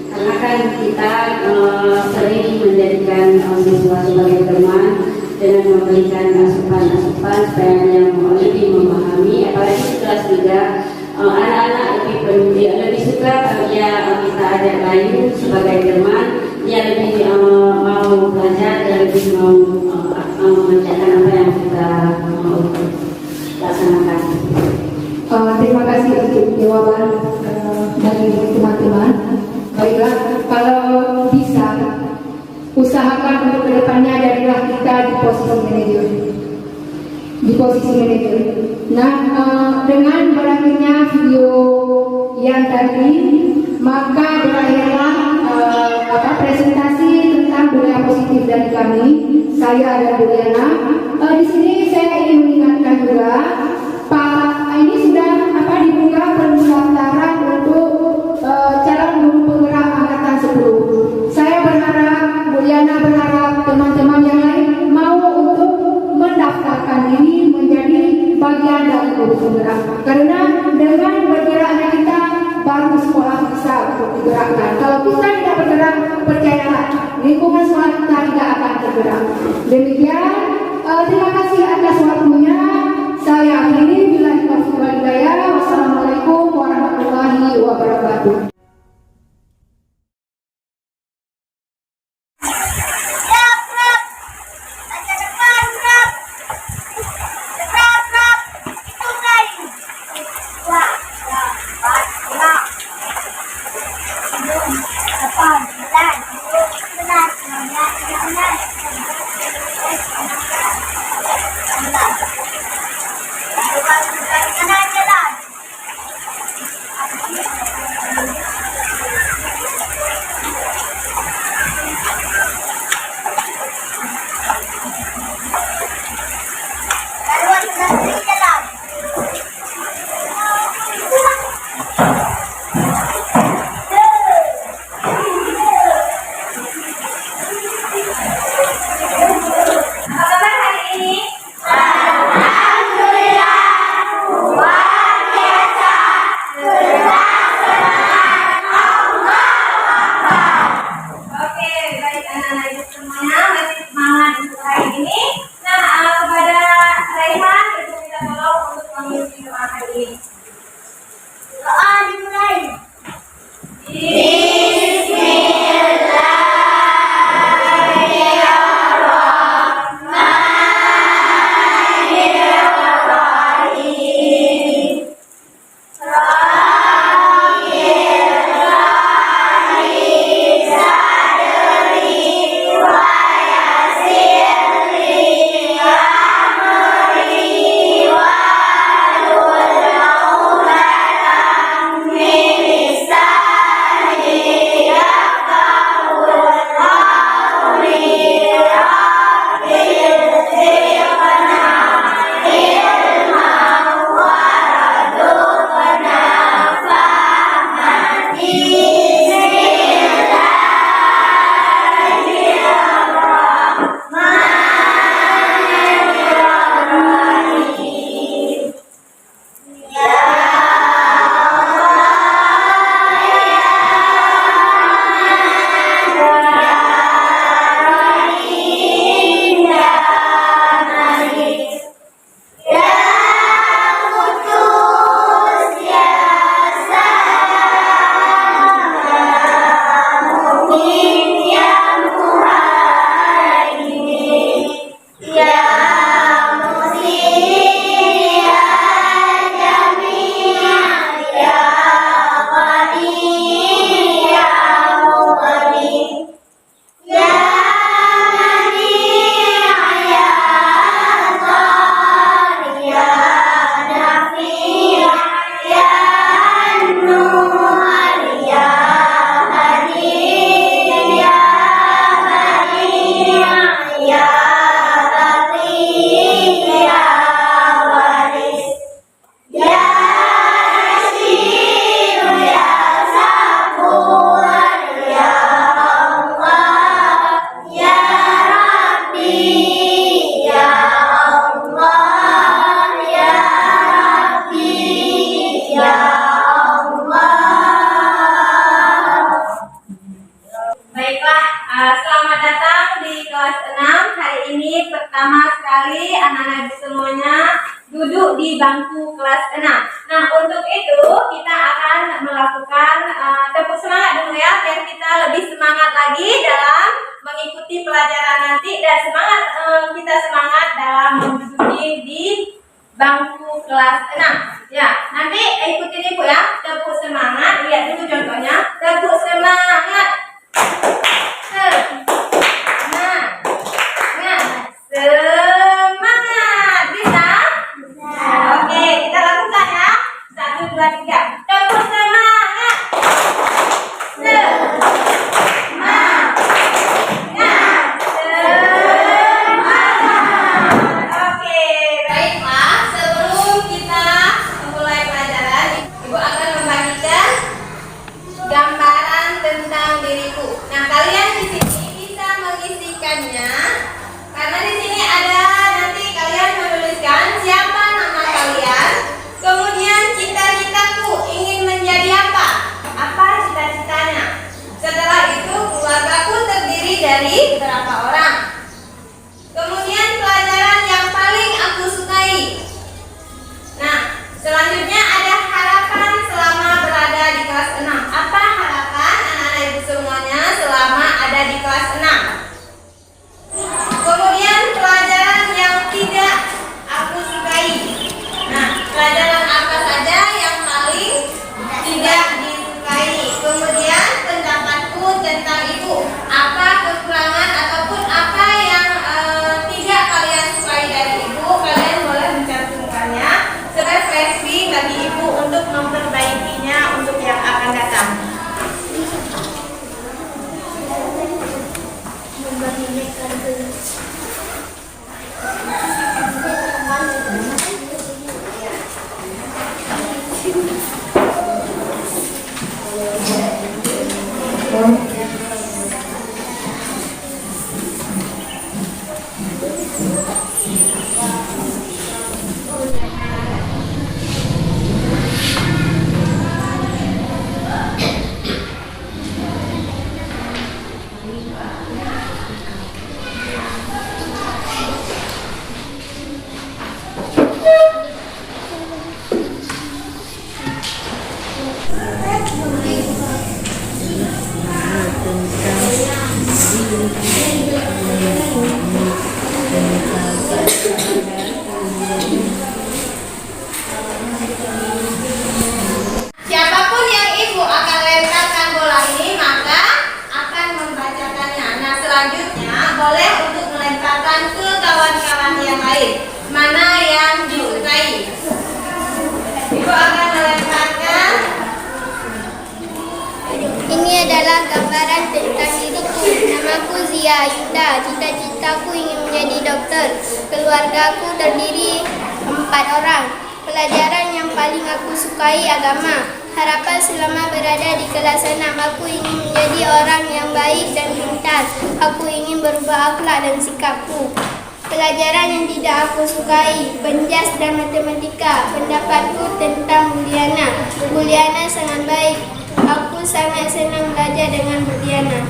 Speaker 3: karena kan kita sering menjadikan siswa sebagai teman dengan memberikan asupan-asupan supaya dia lebih memahami, apalagi di kelas 3 anak-anak lebih suka dia kita ajak lain sebagai teman, dia lebih mau belajar dan lebih mau mengerjakan apa yang kita mau laksanakan.
Speaker 1: Terima kasih untuk jawaban dari teman-teman. Baiklah, kalau bisa usahakan untuk kedepannya jadilah kita di posisi manajer. Di posisi manajer. Nah, dengan berakhirnya video yang tadi, maka berakhirlah presentasi tentang budaya positif dari kami. Saya dan Bu Liana. Di sini saya ingin mengingatkan juga, Pak, ini sudah dibuka pendaftaran untuk calon guru penggerak angkatan 10. Saya berharap, Bu Liana berharap teman-teman yang lain mau untuk mendaftarkan diri menjadi bagian dari guru penggerak. Karena dengan bergeraknya kita baru sekolah bisa untuk digerakkan. Kalau kita tidak bergerak, percayalah lingkungan sekolah kita tidak akan tergerak. Demikian, terima kasih atas waktunya. Saya akhiri, bila taufiq wal hidayah. Wassalamualaikum warahmatullahi wabarakatuh.
Speaker 2: Selamat datang di kelas 6. Hari ini pertama sekali anak-anak semuanya duduk di bangku kelas 6. Nah, untuk itu kita akan melakukan tepuk semangat dulu ya, biar kita lebih semangat lagi dalam mengikuti pelajaran nanti dan kita semangat dalam menduduki di bangku kelas 6. Ya, nanti ikutin Ibu ya. Tepuk semangat, lihat dulu contohnya. Tepuk semangat. Semangat, bisa? Oke, kita lakukan ya. 1, 2, 3. Tepuk semangat. Semangat. Oke, baiklah. Sebelum kita memulai pelajaran, Ibu akan membagikan gambaran tentang diriku. Nah, kalian di sini bisa mengisikannya karena di sini ada, nanti kalian menuliskan siapa nama kalian, kemudian cita-citaku ingin menjadi apa cita-citanya. Setelah itu keluargaku terdiri dari berapa orang. Kemudian pelajaran yang paling aku sukai. Nah, selanjutnya ada harapan selama berada di kelas 6. Apa harapan anak-anak Ibu semuanya selama ada di kelas 6? Kemudian pelajaran yang tidak aku sukai. Nah, pelajaran apa saja yang paling tidak disukai. Kemudian pendapatku tentang Ibu. Apa kekurangan ataupun apa yang tidak kalian sukai dari Ibu, kalian boleh mencantumkannya refleksi bagi Ibu untuk memperbaikinya untuk yang akan datang. Siapapun yang Ibu akan lemparkan bola ini maka akan membacakannya. Nah, selanjutnya boleh untuk melemparkan ke kawan-kawan yang lain. Mana yang disukai? Ibu akan melemparkan.
Speaker 6: Ini adalah gambaran tentang diriku. Namaku Zia Yuda. Cita-citaku ingin menjadi dokter. Keluargaku terdiri 4 orang. Pelajaran yang paling aku sukai agama. Harapan selama berada di kelas 6, aku ingin menjadi orang yang baik dan pintar. Aku ingin berubah akhlak dan sikapku. Pelajaran yang tidak aku sukai, penjas dan matematika. Pendapatku tentang Buliana. Buliana sangat baik. Aku sangat senang belajar dengan Buliana.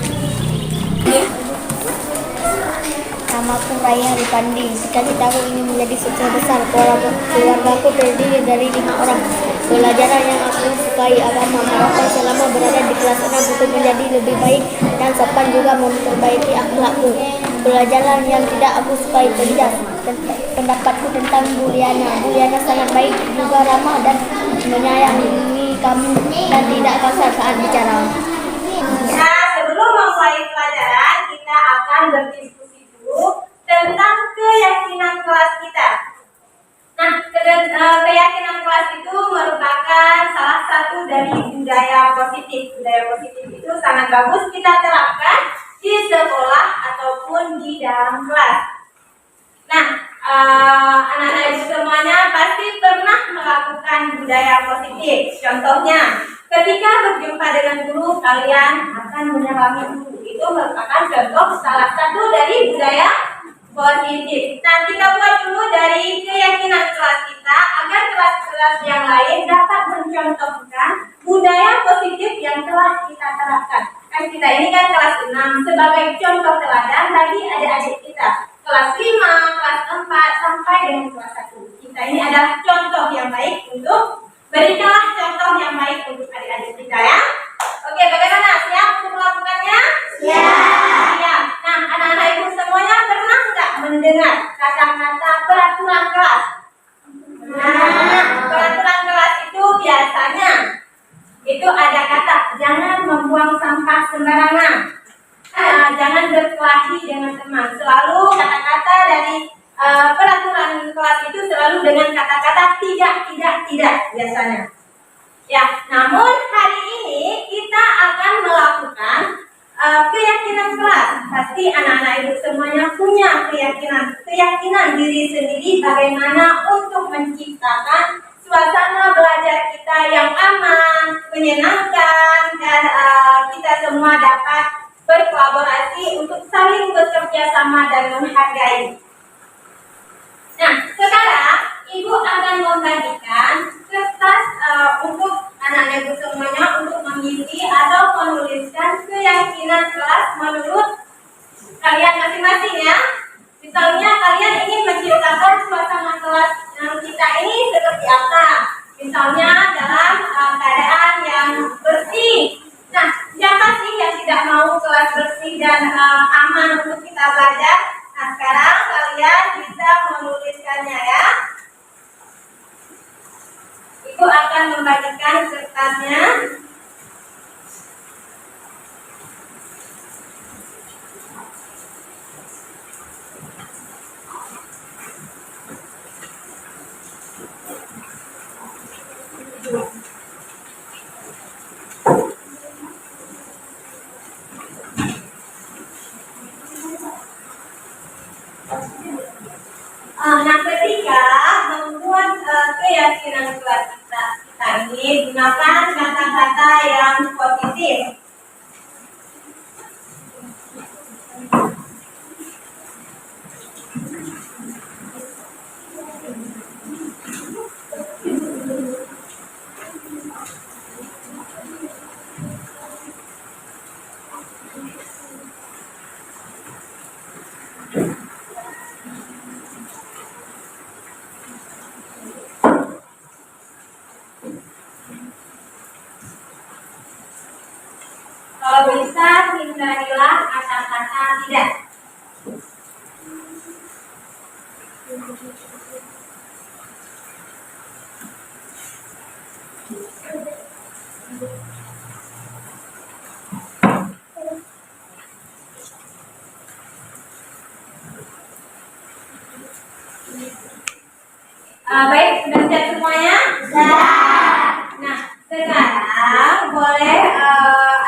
Speaker 6: Namaku Raya Ripandi. Cita-citaku ingin menjadi sukses besar. Keluargaku terdiri dari 5 orang. Pelajaran yang aku sukai agama. Harapan selama berada di kelas 6 untuk menjadi lebih baik dan sopan juga memperbaiki akhlakku. Pelajaran yang tidak aku sukai, penjas. Pendapatku tentang Buliana. Buliana sangat baik, juga ramah dan menyayangi kami dan tidak kasar saat bicara.
Speaker 2: Nah, sebelum memulai pelajaran, kita akan berdiskusi dulu tentang keyakinan kelas kita. Nah, keyakinan kelas itu merupakan salah satu dari budaya positif. Budaya positif itu sangat bagus kita terapkan di sekolah ataupun di dalam kelas. Nah, anak-anak Ibu semuanya pasti pernah melakukan budaya positif. Contohnya, ketika berjumpa dengan guru, kalian akan menyalami guru. Itu merupakan contoh salah satu dari budaya positif. Nah, kita buat dulu dari keyakinan kelas kita agar kelas-kelas yang lain dapat mencontohkan budaya positif yang telah kita terapkan. Kan kita ini kan kelas 6 sebagai contoh teladan bagi adik-adik kita. Kelas 5, kelas 4 sampai dengan kelas 1. Kita ini adalah contoh yang baik untuk berikanlah contoh yang baik untuk adik-adik kita ya. Oke, bagaimana? Siap untuk melakukannya? Siap. Nah, anak-anak ibu semuanya pernah nggak mendengar kata-kata peraturan kelas? Nah, peraturan kelas itu biasanya itu ada kata jangan membuang sampah sembarangan, jangan berkelahi dengan teman. Selalu kata-kata dari peraturan kelas itu selalu dengan kata-kata tidak biasanya. Ya, namun hari ini kita akan melakukan keyakinan kelas. Pasti anak-anak ibu semuanya punya keyakinan diri sendiri bagaimana untuk menciptakan suasana belajar kita yang aman, menyenangkan, dan kita semua dapat berkolaborasi untuk saling bekerja sama dan menghargai. Nah, sekarang ibu akan membagikan kertas untuk anak-anak ibu semuanya untuk mengisi atau menuliskan keyakinan kelas menurut kalian masing-masing ya. Misalnya kalian ingin menciptakan suasana kelas kita ini seperti apa? Misalnya dalam keadaan yang bersih. Nah, siapa sih yang tidak mau kelas bersih dan aman untuk kita belajar? Nah, sekarang kalian bisa menuliskannya ya. Ibu akan membagikan kertasnya. Nah, ketika membuat keyakinan kelas kita ini gunakan kata-kata yang positif. Kalau bisa hindarilah kata-kata tidak. Baik, sudah siap semuanya? Nah, sekarang boleh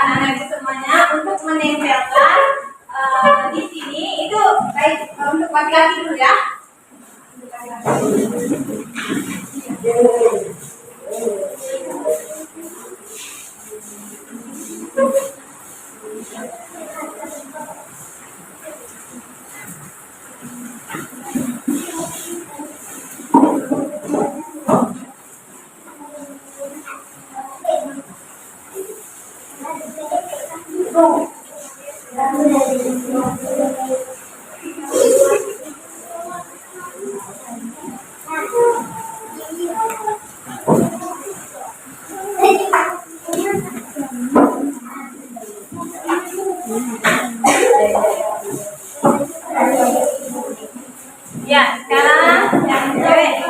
Speaker 2: anak-anak itu semuanya untuk menempelkan di sini itu baik untuk laki-laki dulu ya. Ya, sekarang yang cewek.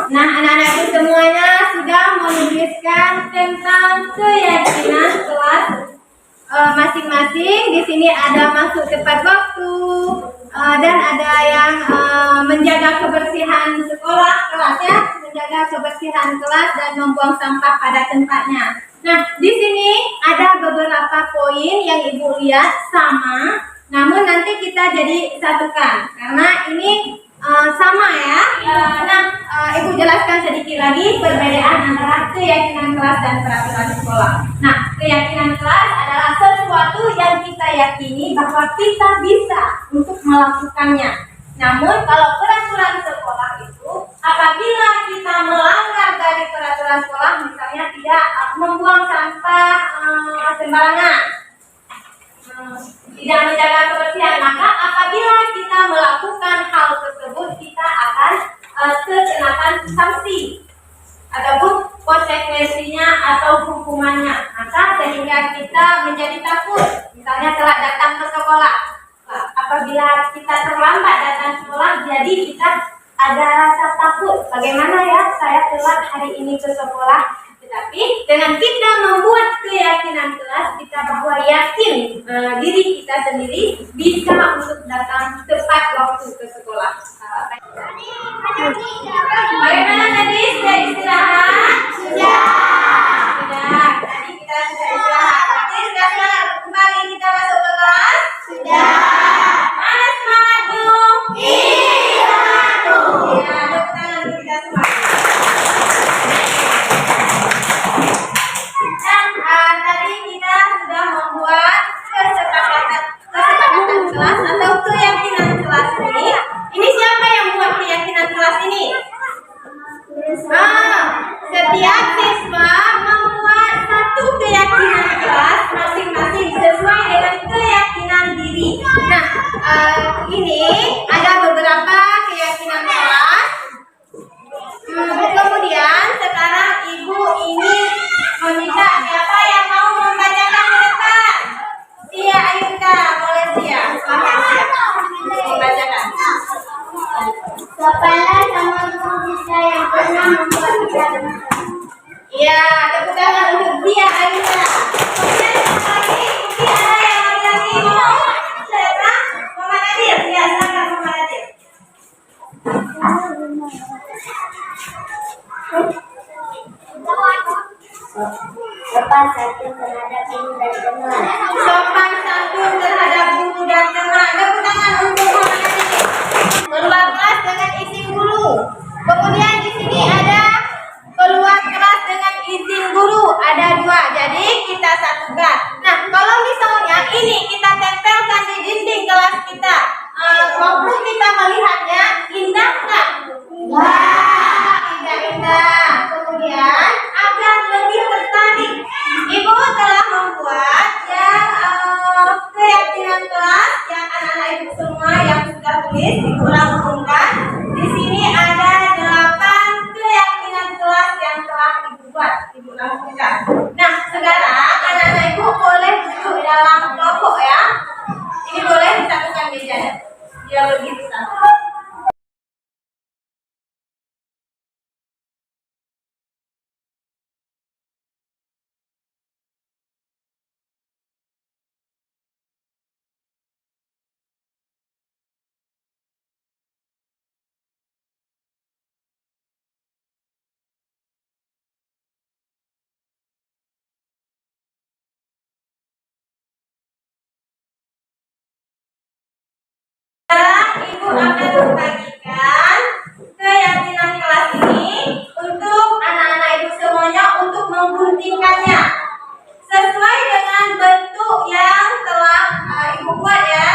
Speaker 2: Nah, anak-anakku semuanya sudah menuliskan tentang keyakinan kelas masing-masing. Di sini ada masuk tepat waktu, dan ada yang menjaga kebersihan sekolah kelas ya, menjaga kebersihan kelas dan membuang sampah pada tempatnya. Nah, di sini ada beberapa poin yang Ibu lihat sama, namun nanti kita jadi satukan karena ini sama ya. Ibu jelaskan sedikit lagi perbedaan antara keyakinan kelas dan peraturan sekolah. Nah, keyakinan kelas adalah sesuatu yang kita yakini bahwa kita bisa untuk melakukannya. Namun kalau peraturan sekolah itu apabila kita melanggar dari peraturan sekolah, misalnya tidak membuang sampah sembarangan, tidak menjaga kebersihan, maka apabila kita melakukan hal tersebut kita akan terkenakan sanksi ataupun konsekuensinya atau hukumannya. Maka sehingga kita menjadi takut, misalnya telat datang ke sekolah. Apabila kita terlambat datang ke sekolah, jadi kita ada rasa takut. Bagaimana ya saya telat hari ini ke sekolah? Tetapi dengan kita membuat keyakinan kelas, kita bahwa yakin diri kita sendiri bisa untuk datang tepat waktu ke sekolah. Bagaimana tadi? Sudah istirahat? Sudah. Tadi kita sudah istirahat. Nanti sudah semangat kembali kita masuk ke kelas? Sudah. Mana semangatmu? Semangatmu. Ya, tepuk tangan untuk kita semua. Tadi kita sudah membuat kesepakatan kelas atau keyakinan kelas ini. Ini siapa yang buat keyakinan kelas ini? Setiap siswa membuat satu keyakinan kelas masing-masing sesuai dengan keyakinan diri. Nah, ini ada beberapa keyakinan kelas. Kemudian sekarang Ibu ini meminta siapa yang mau membacakan mereka? Tia Ayuta, boleh Tia? Membacakan.
Speaker 6: Kepada sama guru kita yang pernah membuat kita.
Speaker 2: Iya, tepuk tangan untuk Tia Ayuta. Kemudian satu lagi, mungkin ada yang lagi mau? Siapa? Muhammad Adil. Ya, silakan Muhammad Adil.
Speaker 6: Sopan santun terhadap guru dan teman.
Speaker 2: Sopan santun terhadap guru dan teman. Tepuk tangan untuk Muhammad Adil. Keluar kelas dengan izin guru. Kemudian di sini ada keluar kelas dengan izin guru. Ada 2. Jadi kita satukan. Nah, kalau misalnya ini kita tempelkan di dinding kelas kita, waktu kita melihatnya indah nggak? Wah, indah-indah. Kemudian agar lebih tertarik, Ibu telah membuat keyakinan kelas yang anak-anak Ibu semua yang sudah tulis diulang-ulangkan. Di sini ada 8 keyakinan kelas yang telah Ibu buat, Ibu lakukan. Nah, sekarang anak-anak Ibu boleh duduk dalam kelompok ya. Ini boleh disatukan mejanya biar lebih besar. Sekarang Ibu akan membagikan keyakinan kelas ini untuk anak-anak Ibu semuanya untuk mengguntingkannya sesuai dengan bentuk yang telah Ibu buat ya.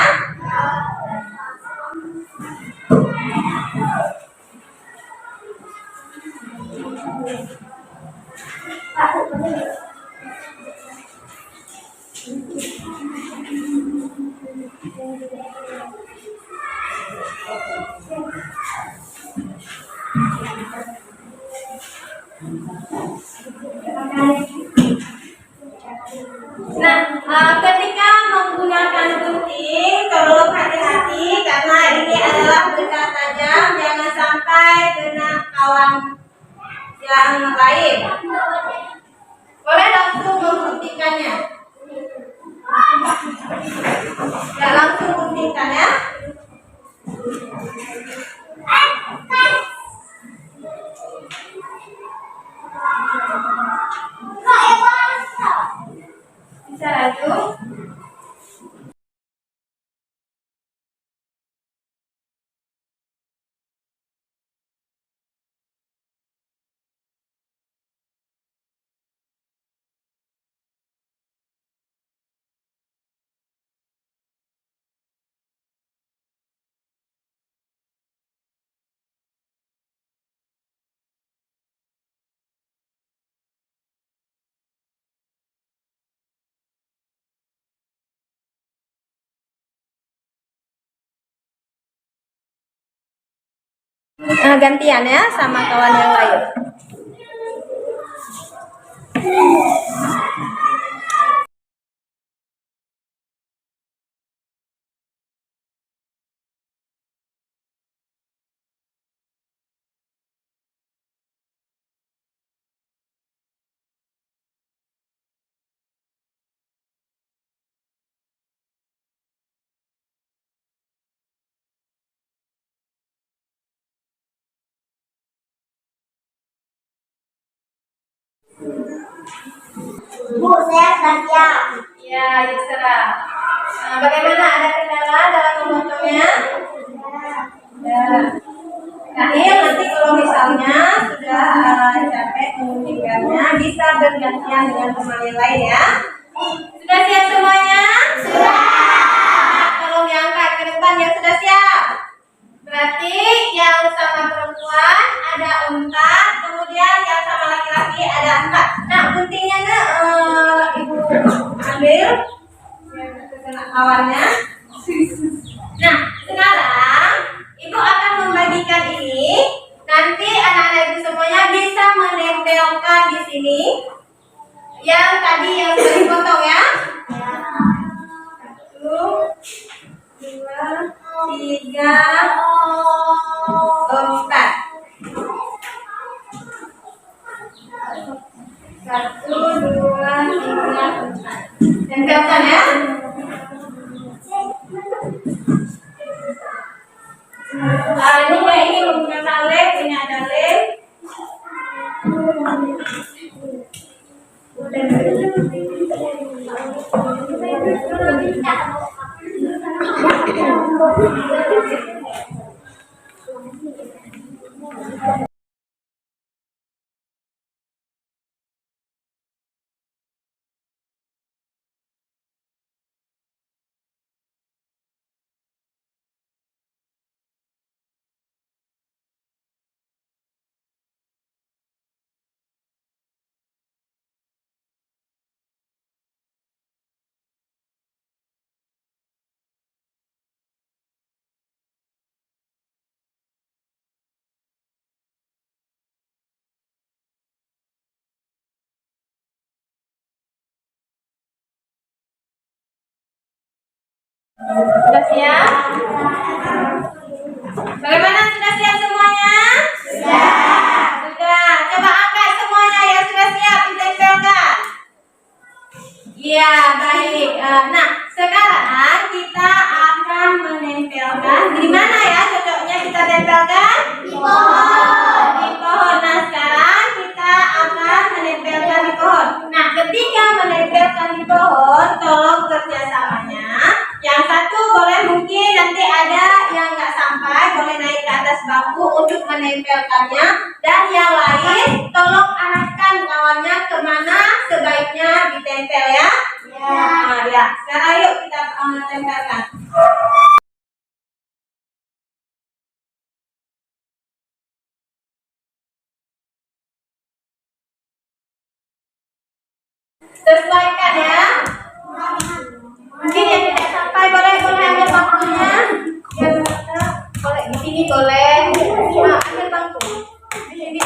Speaker 2: Nah, ketika menggunakan gunting tolong hati-hati karena ini adalah benda tajam, jangan sampai kena kawan yang lain. Boleh langsung mengguntingkannya. Ya, langsung guntingkan ya. Bisa lanjut. Gantian ya sama kawan yang lain.
Speaker 6: Bu, saya sudah siap.
Speaker 2: Ya, Yusra. Bagaimana, ada kendala dalam memotongnya? Ya. Akhir nanti kalau misalnya sudah capek mengundikannya, bisa bergantian dengan pemain lain ya. Sudah siap semuanya? Sudah. Tolong diangkat ke depan yang sudah siap. Berarti yang sama perempuan ada 4, kemudian yang sama laki-laki ada 4. Nah, guntingnya ibu ambil kena kawannya. Nah, sekarang ibu akan membagikan ini. Nanti anak-anak ibu semuanya bisa menempelkan di sini. Yang tadi yang sudah dipotong ya. 1, 2, 3, 4. 1, 2, 3, 4. Tempelkan ya. Ini kayak ini menggunakan lem, ini ada lem. Sudah siap? Bagaimana, sudah siap semuanya? Sudah. Coba angkat semuanya yang sudah siap ditempelkan. Iya, baik. Nah, sekarang kita akan menempelkan. Di mana ya cocoknya kita tempelkan? Di pohon. Di pohon. Nah, sekarang kita akan menempelkan di pohon. Nah, ketika menempelkan di pohon, tolong kerjasamanya. Yang satu boleh mungkin nanti ada yang nggak sampai, boleh naik ke atas bangku untuk menempelkannya. Dan yang lain, tolong arahkan kawannya kemana sebaiknya ditempel ya. Nah, ya. Sekarang yuk kita tempelkan. Sesuaikan ya. Mungkin yang tidak sampai boleh ambil bangkunya. Yang boleh di sini boleh. Nah, ambil bangku. Di sini.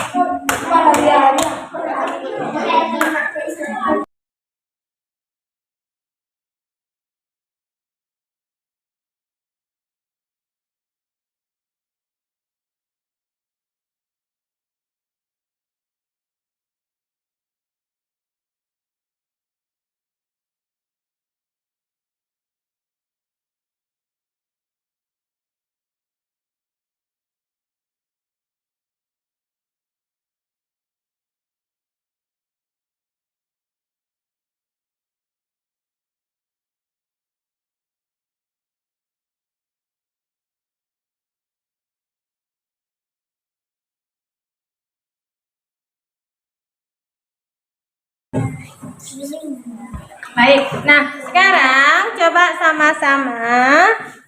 Speaker 2: Baik, nah sekarang coba sama-sama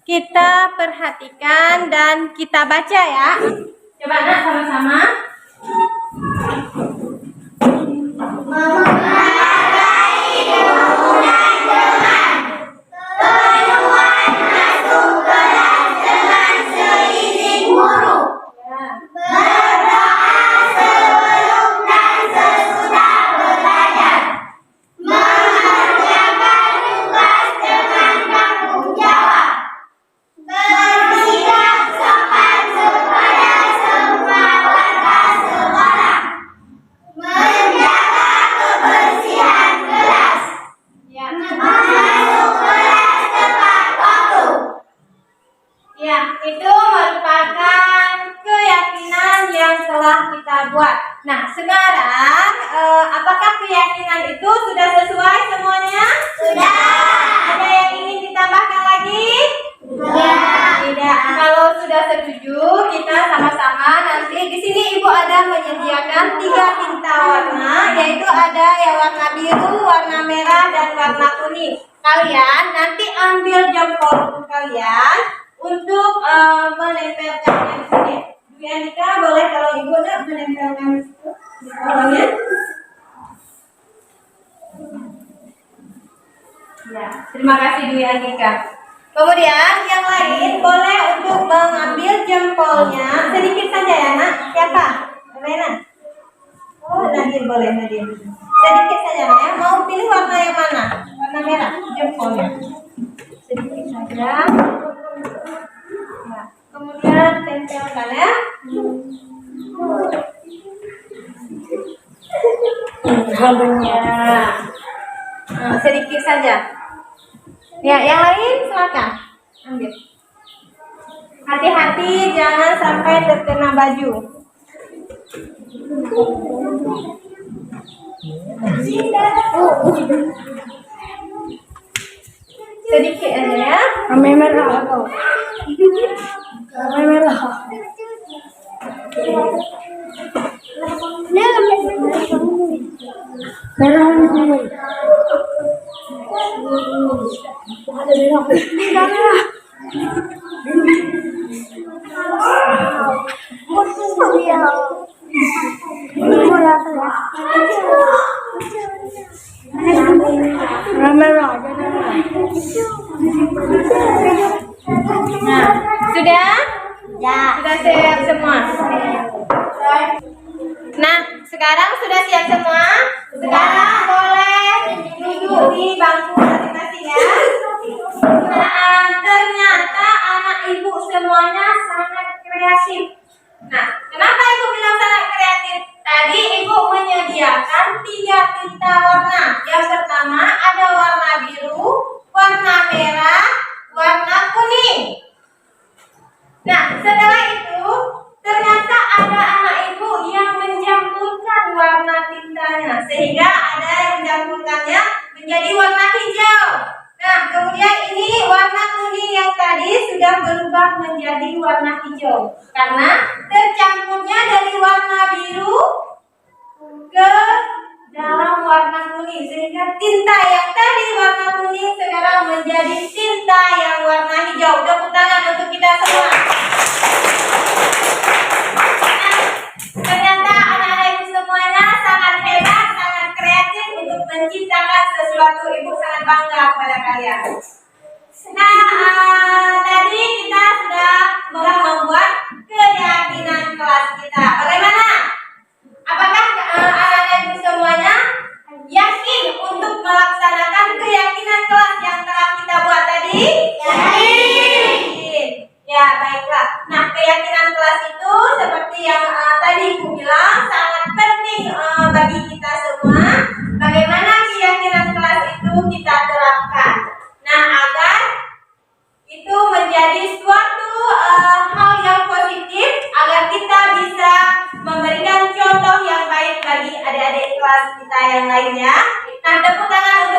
Speaker 2: kita perhatikan dan kita baca ya. Coba nak sama-sama. Ya, itu merupakan keyakinan yang telah kita buat. Nah, sekarang apakah keyakinan itu sudah sesuai semuanya? Sudah. Ada yang ingin ditambahkan lagi? Tidak. Kalau sudah setuju, kita sama-sama nanti di sini Ibu ada menyediakan 3 tinta warna, yaitu ada yang warna biru, warna merah, dan warna kuning. Kalian nanti ambil jempol kalian untuk menempelkannya di sini. Bu Yanika, boleh kalau Ibu nak menempelkan di situ di bawahnya. Ya, terima kasih Bu Yanika. Kemudian yang lain boleh untuk mengambil jempolnya sedikit saja ya nak. Siapa? Rena. Oh, Nadir boleh Nadir. Sedikit saja nak ya. Mau pilih warna yang mana? Warna merah jempolnya. Sedikit saja. Nah, kemudian tempelkan ya. Ya. Nah, sedikit saja. Ya, yang lain silakan ambil. Hati-hati jangan sampai terkena baju. Sedikit aja ya.
Speaker 5: Kami merah. Kami merah. Merah.
Speaker 2: Nah, sudah? Ya. Sudah siap semua? Nah, sekarang sudah siap semua? Sekarang boleh duduk di bangku masing-masing ya. Nah, ternyata anak ibu semuanya sangat kreatif. Nah, kenapa ibu bilang sangat kreatif? Tadi ibu menyediakan 3 tinta warna. Yang pertama ada warna biru, warna merah, warna kuning. Nah, setelah itu ternyata ada anak ibu yang mencampurkan warna tintanya, sehingga ada yang mencampurkannya menjadi warna hijau. Nah, kemudian ini warna kuning yang tadi sudah berubah menjadi warna hijau karena tercampurnya dari warna biru ke dalam warna kuning, sehingga tinta yang tadi warna kuning sekarang menjadi tinta yang warna hijau. Tepuk tangan untuk kita semua. Nah, ternyata anak-anak ibu semuanya sangat hebat, sangat kreatif untuk menciptakan sesuatu. Ibu sangat bangga kepada kalian. Nah, tadi kita sudah membuat keyakinan kelas kita. Bagaimana? Apakah anak-anak ibu semuanya yakin untuk melaksanakan keyakinan kelas yang telah kita buat tadi? Yakin. Ya, baiklah. Nah, keyakinan kelas itu seperti yang tadi Ibu bilang sangat penting bagi kita semua. Bagaimana keyakinan kelas itu kita terapkan? Nah, agar itu menjadi suatu hal yang positif, agar kita bisa memberikan contoh yang baik bagi adik-adik kelas kita yang lainnya. Nah, tepuk tangan